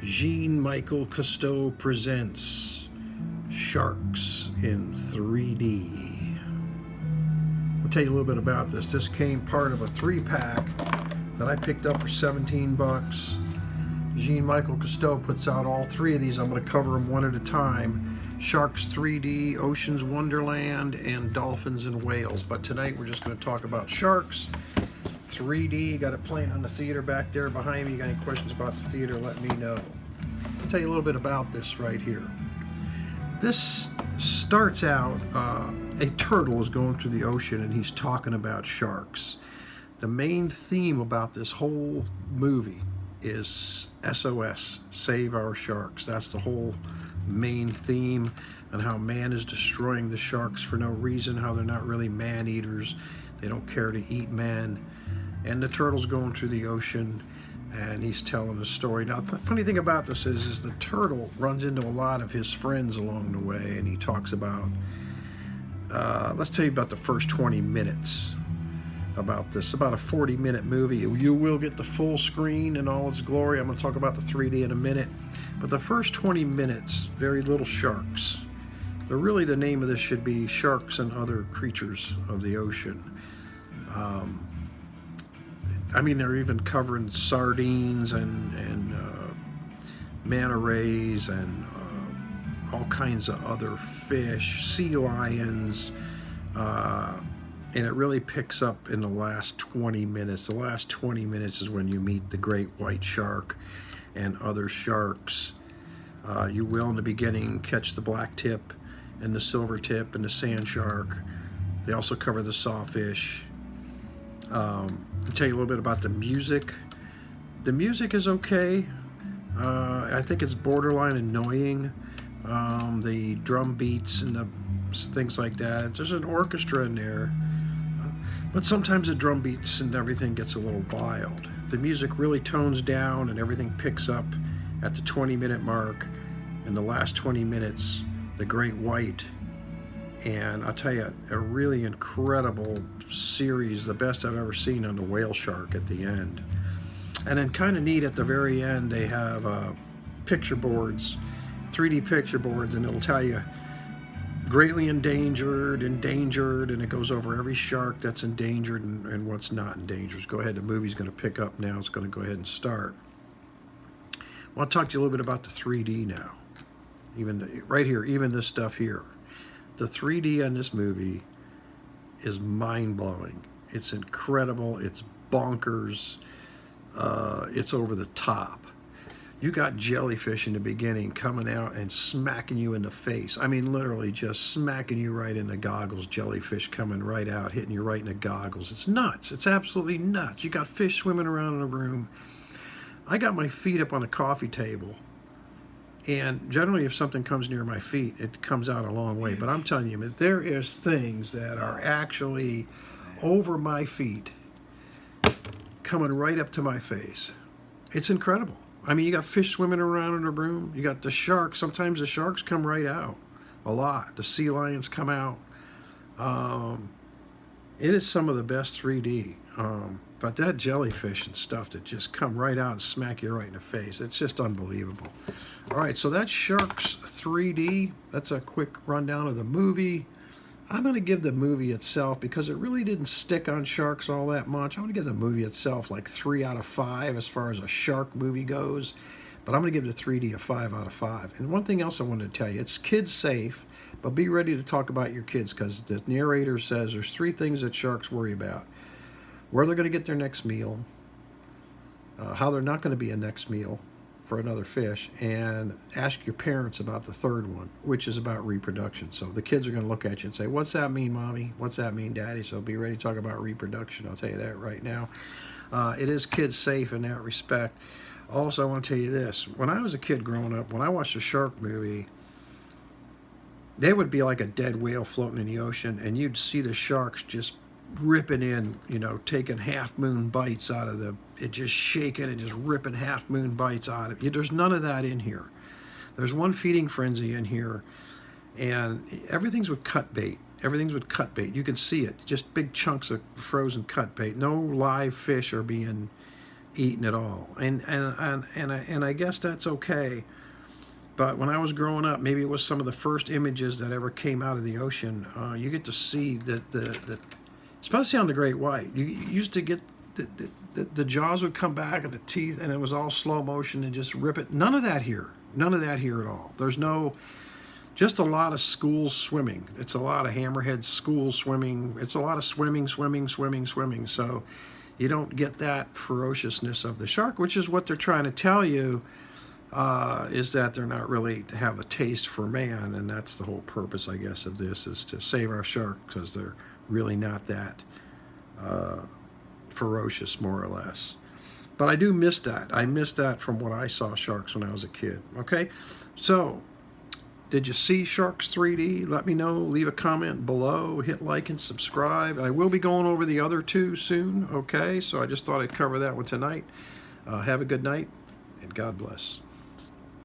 Jean-Michel Cousteau presents Sharks in 3D. I'll tell you a little bit about this. This came part of a 3-pack that I picked up for 17 bucks. Jean-Michel Cousteau puts out all 3 of these. I'm going to cover them one at a time. Sharks 3D, Ocean's Wonderland, and Dolphins and Whales. But tonight we're just going to talk about Sharks 3D. Got it playing on the theater back there behind me. You got any questions about the theater, let me know. I'll tell you a little bit about this right here. This starts out, a turtle is going through the ocean and he's talking about sharks. The main theme about this whole movie is SOS, Save Our Sharks. That's the whole main theme, and how man is destroying the sharks for no reason, how they're not really man-eaters. They don't care to eat men. And the turtle's going through the ocean and he's telling a story. Now, the funny thing about this is the turtle runs into a lot of his friends along the way, and he talks about, let's tell you about the first 20 minutes about this. About a 40-minute movie. You will get the full screen in all its glory. I'm going to talk about the 3D in a minute. But the first 20 minutes, very little sharks. Really, the name of this should be Sharks and Other Creatures of the Ocean. I mean, they're even covering sardines and manta rays and all kinds of other fish, sea lions, and it really picks up in the last 20 minutes. The last 20 minutes is when you meet the great white shark and other sharks. You will, in the beginning, catch the black tip and the silver tip and the sand shark. They also cover the sawfish. I'll tell you a little bit about the music. The music is okay. I think it's borderline annoying. The drum beats and the things like that. There's an orchestra in there, but sometimes the drum beats and everything gets a little wild. The music really tones down and everything picks up at the 20-minute mark. In the last 20 minutes, the great white. And I'll tell you, a really incredible series, the best I've ever seen on the whale shark at the end. And then kind of neat at the very end, they have picture boards, 3D picture boards, and it'll tell you greatly endangered, and it goes over every shark that's endangered and what's not endangered. Go ahead, the movie's going to pick up now. It's going to go ahead and start. I want to talk to you a little bit about the 3D now. Even right here, even this stuff here. The 3D on this movie is mind-blowing. It's incredible. It's bonkers. It's over the top. You got jellyfish in the beginning coming out and smacking you in the face. I mean, literally just smacking you right in the goggles. Jellyfish coming right out, hitting you right in the goggles. It's nuts. It's absolutely nuts. You got fish swimming around in the room. I got my feet up on a coffee table. And generally, if something comes near my feet, it comes out a long way. But I'm telling you, there is things that are actually over my feet, coming right up to my face. It's incredible. I mean, you got fish swimming around in the room. You got the sharks. Sometimes the sharks come right out. A lot. The sea lions come out. It is some of the best 3D. But that jellyfish and stuff that just come right out and smack you right in the face, it's just unbelievable. All right, so that's Sharks 3D. That's a quick rundown of the movie. I'm going to give the movie itself, because it really didn't stick on sharks all that much, I'm going to give the movie itself like 3 out of 5 as far as a shark movie goes. But I'm going to give the 3D a 5 out of 5. And one thing else I wanted to tell you, it's kids safe, but be ready to talk about your kids, because the narrator says there's 3 things that sharks worry about. Where they're going to get their next meal, how they're not going to be a next meal for another fish, and ask your parents about the 3rd one, which is about reproduction. So the kids are going to look at you and say, what's that mean, Mommy? What's that mean, Daddy? So be ready to talk about reproduction. I'll tell you that right now. It is kids safe in that respect. Also, I want to tell you this. When I was a kid growing up, when I watched a shark movie, there would be like a dead whale floating in the ocean, and you'd see the sharks just ripping in, taking half-moon bites out of it, just shaking and just ripping half-moon bites out of it. There's none of that in here. There's one feeding frenzy in here, and everything's with cut bait. Everything's with cut bait. You can see it, just big chunks of frozen cut bait. No live fish are being eating it all, and I guess that's okay. But when I was growing up, maybe it was some of the first images that ever came out of the ocean. You get to see that especially on the great white, you used to get the jaws would come back and the teeth, and it was all slow motion and just rip it. None of that here. None of that here at all. There's no, just a lot of school swimming. It's a lot of hammerhead school swimming. It's a lot of swimming. So you don't get that ferociousness of the shark, which is what they're trying to tell you, is that they're not really to have a taste for man, and that's the whole purpose, I guess, of this, is to save our shark, because they're really not that ferocious, more or less. But I do miss that. I miss that from what I saw sharks when I was a kid. Okay, so did you see Sharks 3D? Let me know. Leave a comment below. Hit like and subscribe. I will be going over the other two soon. Okay, so I just thought I'd cover that one tonight. Have a good night, and God bless.